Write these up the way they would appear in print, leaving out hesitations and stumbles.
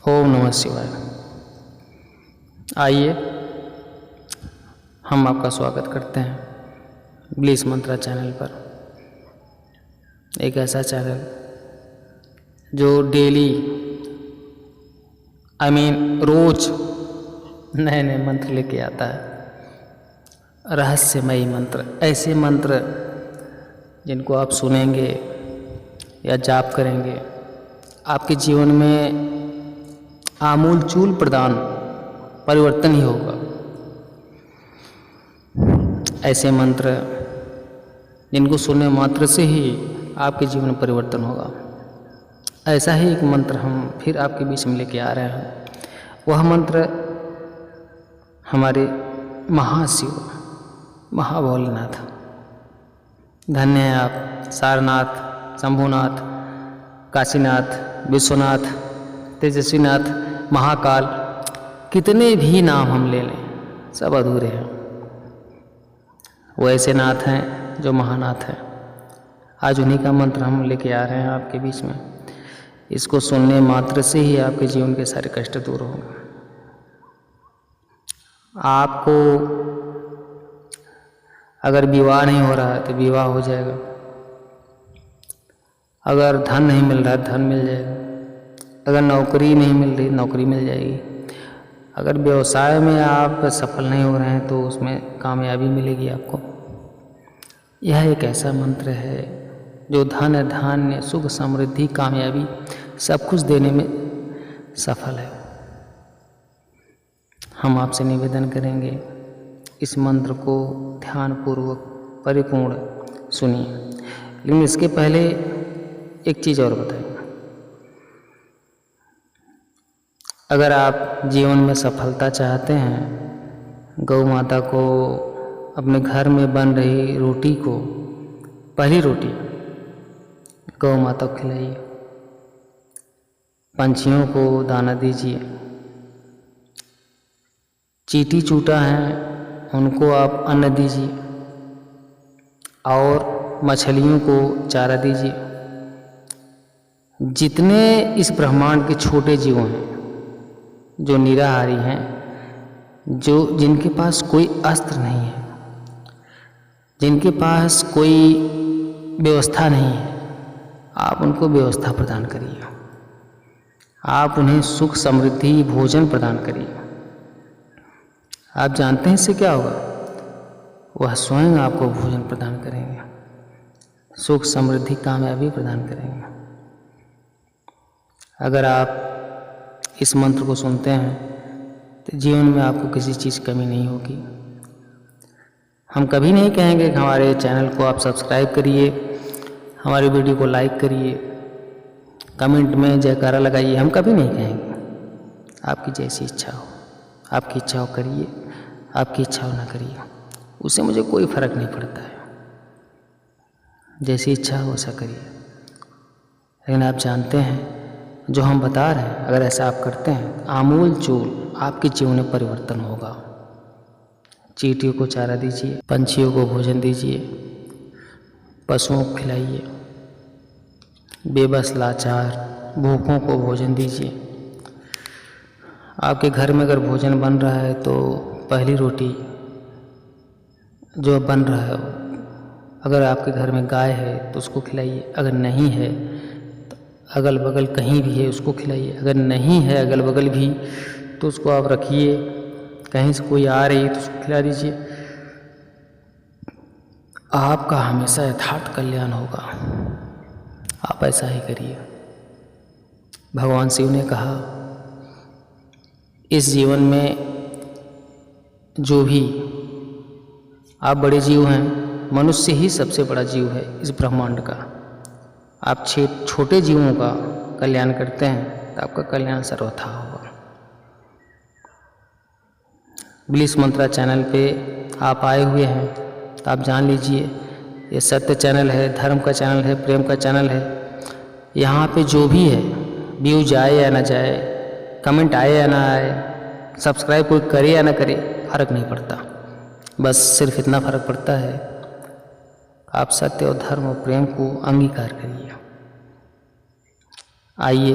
ओम नमः शिवाय। आइए हम आपका स्वागत करते हैं ब्लिस मंत्रा चैनल पर। एक ऐसा चैनल जो डेली रोज नए नए मंत्र लेके आता है, रहस्यमयी मंत्र, ऐसे मंत्र जिनको आप सुनेंगे या जाप करेंगे आपके जीवन में आमूल चूल परिवर्तन ही होगा। ऐसे मंत्र जिनको सुनने मात्र से ही आपके जीवन में परिवर्तन होगा। ऐसा ही एक मंत्र हम फिर आपके बीच में लेके आ रहे हैं। वह मंत्र हमारे महाशिव महाभोलेनाथ, धन्य हैं आप सारनाथ, शंभुनाथ, काशीनाथ, विश्वनाथ, तेजस्वीनाथ, महाकाल, कितने भी नाम हम ले लें सब अधूरे हैं। वो ऐसे नाथ हैं जो महानाथ हैं। आज उन्हीं का मंत्र हम लेके आ रहे हैं आपके बीच में। इसको सुनने मात्र से ही आपके जीवन के सारे कष्ट दूर होंगे। आपको अगर विवाह नहीं हो रहा है तो विवाह हो जाएगा। अगर धन नहीं मिल रहा है धन मिल जाएगा। अगर नौकरी नहीं मिल रही नौकरी मिल जाएगी। अगर व्यवसाय में आप सफल नहीं हो रहे हैं तो उसमें कामयाबी मिलेगी आपको। यह एक ऐसा मंत्र है जो धन, धान्य, सुख, समृद्धि, कामयाबी सब कुछ देने में सफल है। हम आपसे निवेदन करेंगे इस मंत्र को ध्यानपूर्वक परिपूर्ण सुनिए। लेकिन इसके पहले एक चीज़ और बताएंगे। अगर आप जीवन में सफलता चाहते हैं, गौ माता को अपने घर में बन रही रोटी को, पहली रोटी गौ माता को खिलाइए। पंछियों को दाना दीजिए। चींटी चूटा है उनको आप अन्न दीजिए और मछलियों को चारा दीजिए। जितने इस ब्रह्मांड के छोटे जीव हैं जो निराहारी हैं, जो जिनके पास कोई अस्त्र नहीं है, जिनके पास कोई व्यवस्था नहीं है, आप उनको व्यवस्था प्रदान करिए। आप उन्हें सुख, समृद्धि, भोजन प्रदान करिए। आप जानते हैं इससे क्या होगा? वह स्वयं आपको भोजन प्रदान करेंगे, सुख, समृद्धि, कामयाबी प्रदान करेंगे। अगर आप इस मंत्र को सुनते हैं तो जीवन में आपको किसी चीज़ की कमी नहीं होगी। हम कभी नहीं कहेंगे कि हमारे चैनल को आप सब्सक्राइब करिए, हमारी वीडियो को लाइक करिए, कमेंट में जयकारा लगाइए। हम कभी नहीं कहेंगे। आपकी जैसी इच्छा हो, आपकी इच्छा हो करिए, आपकी इच्छा हो ना करिए, उससे मुझे कोई फ़र्क नहीं पड़ता है। जैसी इच्छा हो वैसा करिए। लेकिन आप जानते हैं जो हम बता रहे हैं, अगर ऐसा आप करते हैं आमूल चूल आपके जीवन में परिवर्तन होगा। चींटियों को चारा दीजिए, पंछियों को भोजन दीजिए, पशुओं को खिलाइए, बेबस लाचार भूखों को भोजन दीजिए। आपके घर में अगर भोजन बन रहा है तो पहली रोटी जो बन रहा है, अगर आपके घर में गाय है तो उसको खिलाइए। अगर नहीं है अगल बगल कहीं भी है उसको खिलाइए। अगर नहीं है अगल बगल भी तो उसको आप रखिए। कहीं से कोई आ रही है तो उसको खिला दीजिए। आपका हमेशा यथार्थ कल्याण होगा। आप ऐसा ही करिए। भगवान शिव ने कहा, इस जीवन में जो भी आप बड़े जीव हैं, मनुष्य ही सबसे बड़ा जीव है इस ब्रह्मांड का। आप छोटे जीवों का कल्याण करते हैं तो आपका कल्याण सर्वथा होगा। ब्लिस मंत्रा चैनल पे आप आए हुए हैं तो आप जान लीजिए ये सत्य चैनल है, धर्म का चैनल है, प्रेम का चैनल है। यहाँ पे जो भी है, व्यू जाए या ना जाए, कमेंट आए या ना आए, सब्सक्राइब कोई करे या ना करे, फ़र्क नहीं पड़ता। बस सिर्फ इतना फ़र्क पड़ता है आप सत्य और धर्म और प्रेम को अंगीकार करिए। आइए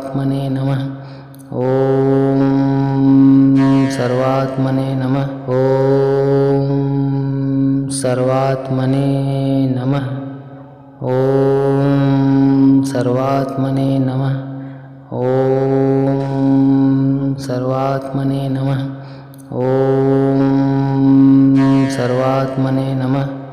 सर्वात्मने नमः। ओम सर्वात्मने नमः। ओम सर्वात्मने नमः। ओम सर्वात्मने नमः। ओम सर्वात्मने नमः। ओम सर्वात्मने नमः।